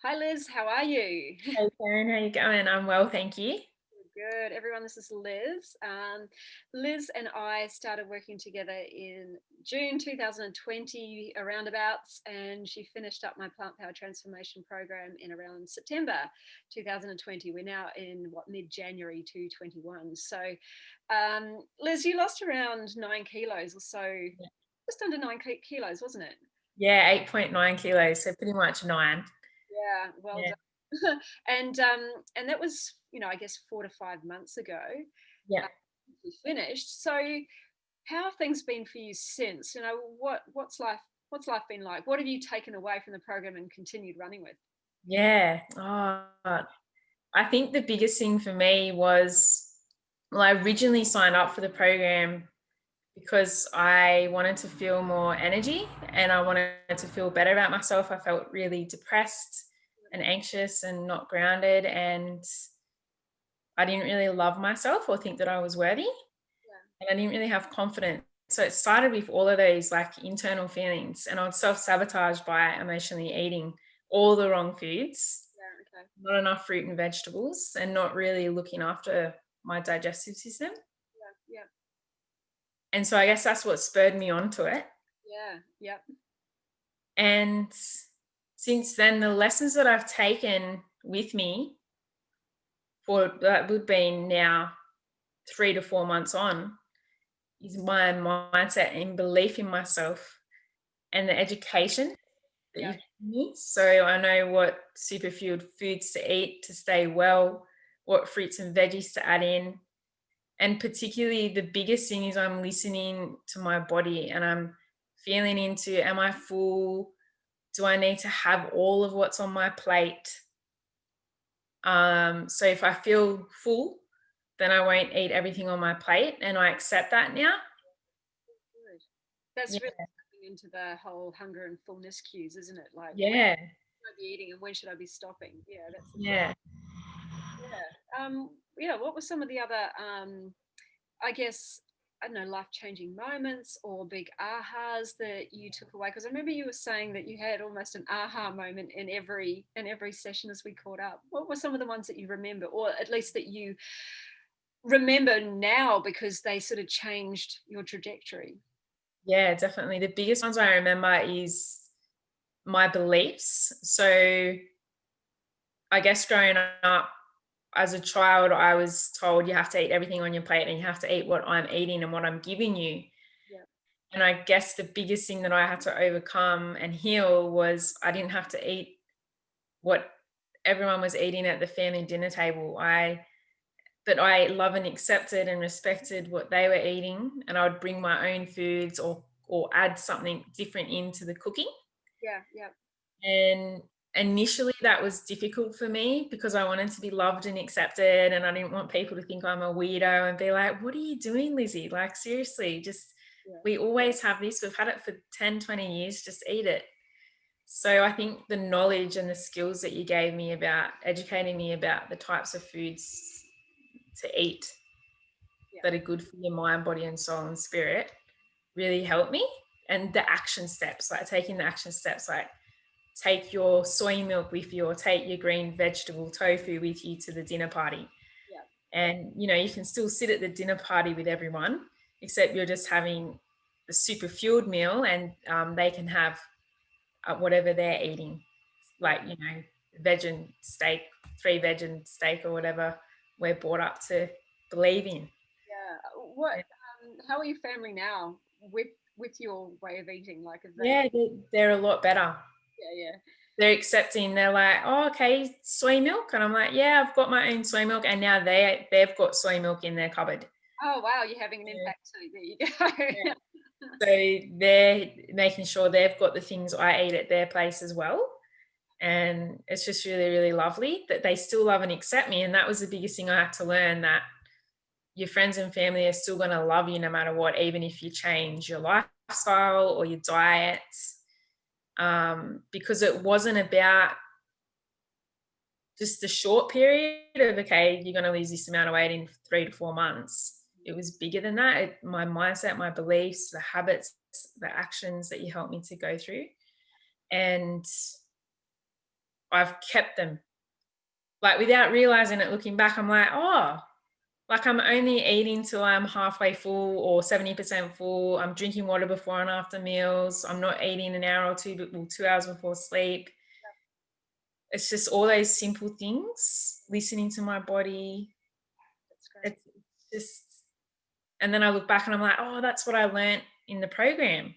Hi Liz, how are you? Hey Karen, how you going? I'm well, thank you. Good, everyone. This is Liz. Liz and I started working together in June 2020, around abouts, and she finished up my plant power transformation program in around September 2020. We're now in mid-January 2021. So, Liz, you lost around 9 kilos or so, just under kilos, wasn't it? Yeah, 8.9 kilos, so pretty much nine. Yeah, well Yeah. done. And that was, I guess 4 to 5 months ago. Yeah. uh, we finished. So how have things been for you since? What's life been like? What have you taken away from the program and continued running with? Yeah. I think the biggest thing for me was, well, I originally signed up for the program because I wanted to feel more energy and I wanted to feel better about myself. I felt really depressed and anxious and not grounded, and I didn't really love myself or think that I was worthy. Yeah, And I didn't really have confidence. So it started with all of those like internal feelings, and I would self sabotage by emotionally eating all the wrong foods, yeah, okay. not enough fruit and vegetables, and not really looking after my digestive system. Yeah, yeah, And so I guess that's what spurred me on to it. yeah, yeah, And since then, the lessons that I've taken with me for that would be now 3 to 4 months on is my mindset and belief in myself and the education that yeah, you've given me. So I know what superfood foods to eat to stay well, what fruits and veggies to add in. And particularly the biggest thing is I'm listening to my body and I'm feeling into, am I full? Do I need to have all of what's on my plate? So if I feel full, then I won't eat everything on my plate. And I accept that now. good. That's really Yeah. tapping into the whole hunger and fullness cues, isn't it? Like, when Yeah. should I be eating and when should I be stopping? Yeah, that's a good. Yeah. Yeah. Yeah, what were some of the other I guess, I don't know, life-changing moments or big ahas that you took away? Because I remember you were saying that you had almost an aha moment in every session as we caught up. What were some of the ones that you remember, or at least that you remember now because they sort of changed your trajectory? Yeah, definitely. The biggest ones I remember is my beliefs. So I guess growing up as a child, I was told you have to eat everything on your plate and you have to eat what I'm eating and what I'm giving you. Yeah, And I guess the biggest thing that I had to overcome and heal was I didn't have to eat what everyone was eating at the family dinner table. But I love and accepted and respected what they were eating, and I would bring my own foods or add something different into the cooking. yeah, yeah, And initially that was difficult for me because I wanted to be loved and accepted, and I didn't want people to think I'm a weirdo and be like, "What are you doing, Lizzie? Like seriously, just yeah, we always have this. We've had it for 10, 20 years, just eat it." So I think the knowledge and the skills that you gave me about educating me about the types of foods to eat yeah, that are good for your mind, body, and soul and spirit really helped me. And the action steps, like taking the action steps, like take your soy milk with you or take your green vegetable tofu with you to the dinner party. yeah, And, you can still sit at the dinner party with everyone, except you're just having the super fueled meal and they can have whatever they're eating, yeah, like, veg and steak, 3 veg and steak or whatever we're brought up to believe in. yeah. How are your family now with your way of eating? Like, are they? Yeah, they're a lot better. Yeah, yeah. They're accepting. They're like, "Oh, okay, soy milk," and I'm like, "Yeah, I've got my own soy milk," and now they've got soy milk in their cupboard. Oh wow, you're having an Yeah, impact too. There you yeah. go. So they're making sure they've got the things I eat at their place as well, and it's just really, really lovely that they still love and accept me. And that was the biggest thing I had to learn, that your friends and family are still going to love you no matter what, even if you change your lifestyle or your diet. Because it wasn't about just the short period of, okay, you're going to lose this amount of weight in 3 to 4 months. It was bigger than that. My mindset, my beliefs, the habits, the actions that you helped me to go through. And I've kept them. Like without realizing it, looking back, I'm like, oh, like I'm only eating till I'm halfway full or 70% full. I'm drinking water before and after meals. I'm not eating an hour or two, well, 2 hours before sleep. It's just all those simple things, listening to my body. That's great. It's just, and then I look back and I'm like, oh, that's what I learned in the program. Yep.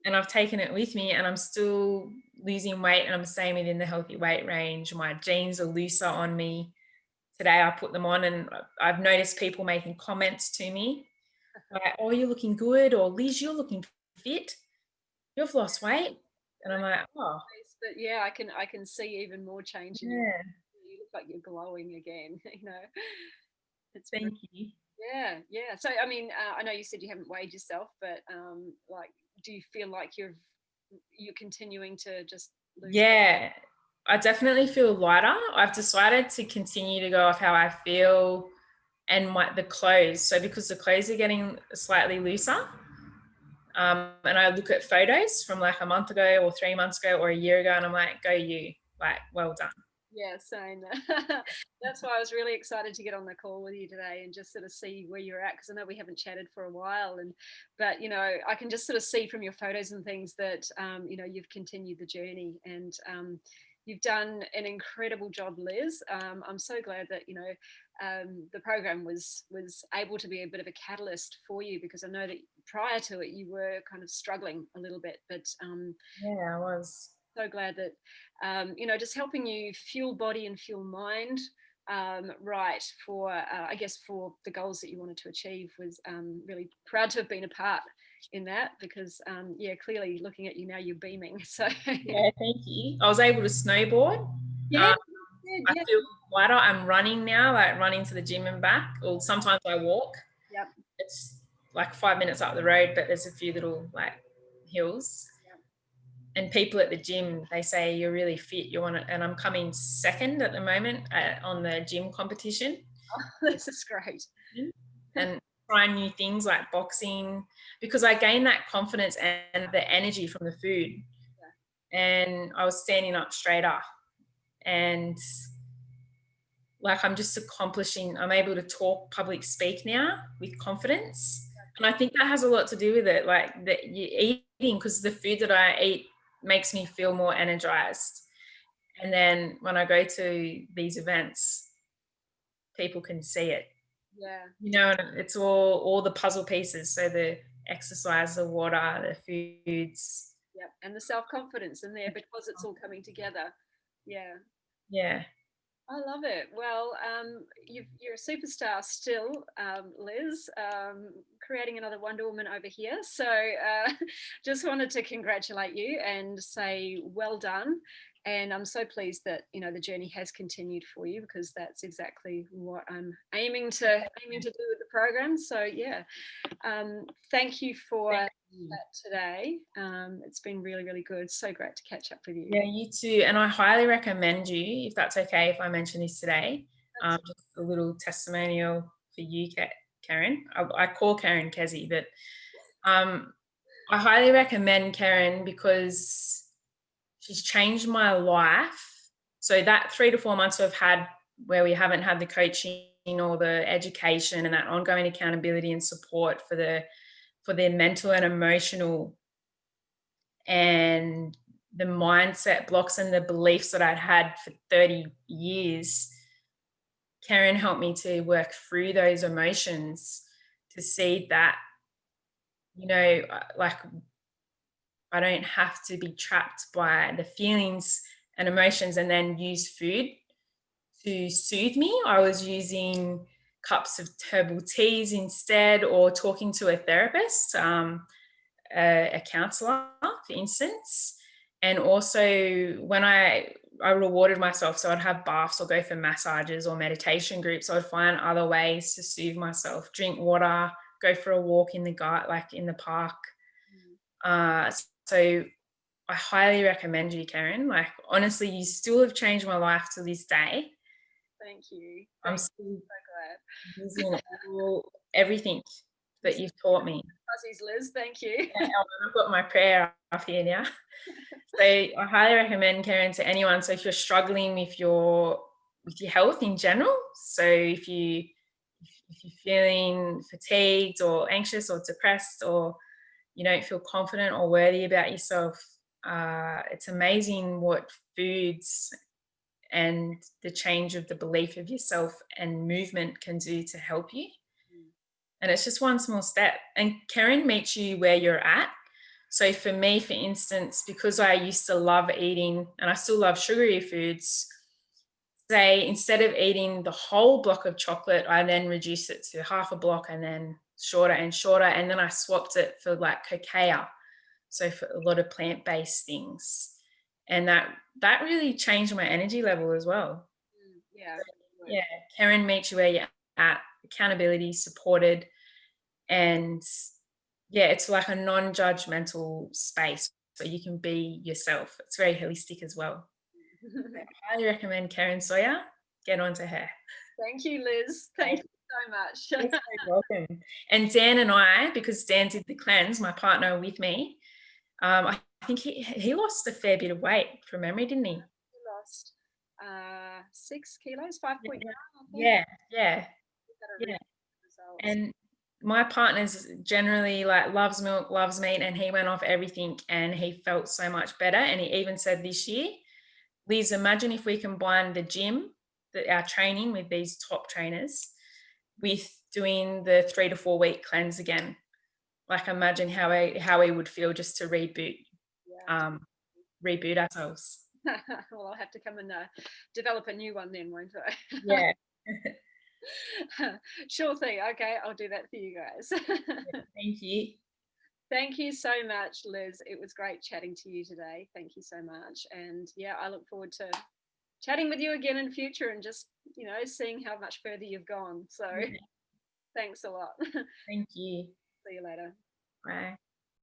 And I've taken it with me, and I'm still losing weight, and I'm staying within the healthy weight range. My jeans are looser on me. Today I put them on, and I've noticed people making comments to me like, oh, you're looking good, or Liz, you're looking fit. You've lost weight. And I'm like, oh, But yeah, I can see even more change in your. yeah, You look like you're glowing again. It's thank you. yeah, yeah. So I mean, I know you said you haven't weighed yourself, but like, do you feel like you're continuing to just lose? Yeah, I definitely feel lighter. I've decided to continue to go off how I feel and the clothes. So because the clothes are getting slightly looser, and I look at photos from like a month ago or 3 months ago or a year ago, and I'm like, go you, like, well done. Yeah, same. That's why I was really excited to get on the call with you today and just sort of see where you're at, because I know we haven't chatted for a while, and but I can just sort of see from your photos and things that you've continued the journey, and you've done an incredible job, Liz. I'm so glad that the program was able to be a bit of a catalyst for you, because I know that prior to it you were kind of struggling a little bit, but Yeah, I was. so glad that just helping you fuel body and fuel mind right for I guess for the goals that you wanted to achieve. Was really proud to have been a part in that, because yeah, clearly looking at you now, you're beaming. So Yeah, thank you. I was able to snowboard. yeah, Um, I yeah, feel lighter. I'm running now, like running to the gym and back, or sometimes I walk. yep, It's like 5 minutes up the road, but there's a few little like hills. yep. And people at the gym, they say you're really fit. You want it, and I'm coming second at the moment on the gym competition. This is great. And trying new things like boxing, because I gained that confidence and the energy from the food. And I was standing up straighter, and like I'm just accomplishing, I'm able to talk, public speak now with confidence. And I think that has a lot to do with it, like that you're eating, because the food that I eat makes me feel more energized. And then when I go to these events, people can see it, Yeah, and it's all the puzzle pieces. So the exercise, the water, the foods. yep. And the self-confidence in there, because it's all coming together. Yeah. Yeah. I love it. Well, you're a superstar still, Liz, creating another Wonder Woman over here. So just wanted to congratulate you and say well done. And I'm so pleased that the journey has continued for you, because that's exactly what I'm aiming to do with the program. So yeah, thank you for Thank that you. today. It's been really, really good. So great to catch up with you. Yeah, you too. And I highly recommend you, if that's okay, if I mention this today, just a little testimonial for you, Karen. I call Karen Kezi, but I highly recommend Karen because she's changed my life. So that 3 to 4 months we've had where we haven't had the coaching or the education and that ongoing accountability and support for their mental and emotional and the mindset blocks and the beliefs that I'd had for 30 years, Karen helped me to work through those emotions, to see that, like I don't have to be trapped by the feelings and emotions and then use food to soothe me. I was using cups of herbal teas instead, or talking to a therapist, a counselor, for instance. And also when I rewarded myself, so I'd have baths or go for massages or meditation groups. I would find other ways to soothe myself, drink water, go for a walk in the garden, like in the park. So I highly recommend you, Karen. Like, honestly, you still have changed my life to this day. Thank you. I'm Thank you. still So glad. using everything that you've taught me. Fuzzies, Liz. Thank you. Yeah, Ellen, I've got my prayer up here now. So I highly recommend Karen to anyone. So if you're struggling with your health in general, so if you're feeling fatigued or anxious or depressed, or you don't feel confident or worthy about yourself, it's amazing what foods and the change of the belief of yourself and movement can do to help you. And it's just one small step. And Karen meets you where you're at. So for me, for instance, because I used to love eating, and I still love sugary foods, say instead of eating the whole block of chocolate, I then reduced it to half a block and then shorter and shorter. And then I swapped it for like cacao. So for a lot of plant-based things. And that really changed my energy level as well. Yeah. Yeah. Karen meets you where you're at, accountability, supported, and yeah, it's like a non-judgmental space so you can be yourself. It's very holistic as well. I highly recommend Karen Sawyer. Get onto her. Thank you, Liz. Thank you so much. You're so welcome. And Dan and I, because Dan did the cleanse, my partner with me, I think he lost a fair bit of weight from memory, didn't he? He lost 6 kilos, 5.9. Yeah. And my partner's generally like loves milk, loves meat, and he went off everything and he felt so much better. And he even said this year, Liz, imagine if we combine the gym, our training with these top trainers, with doing the 3 to 4 week cleanse again. Like imagine how we would feel just to reboot ourselves. Well, I'll have to come and develop a new one then, won't I? Yeah. Sure thing. Okay, I'll do that for you guys. Thank you. Thank you so much, Liz. It was great chatting to you today. Thank you so much. And yeah, I look forward to chatting with you again in future and just, seeing how much further you've gone. So thanks a lot. Thank you. See you later. Bye.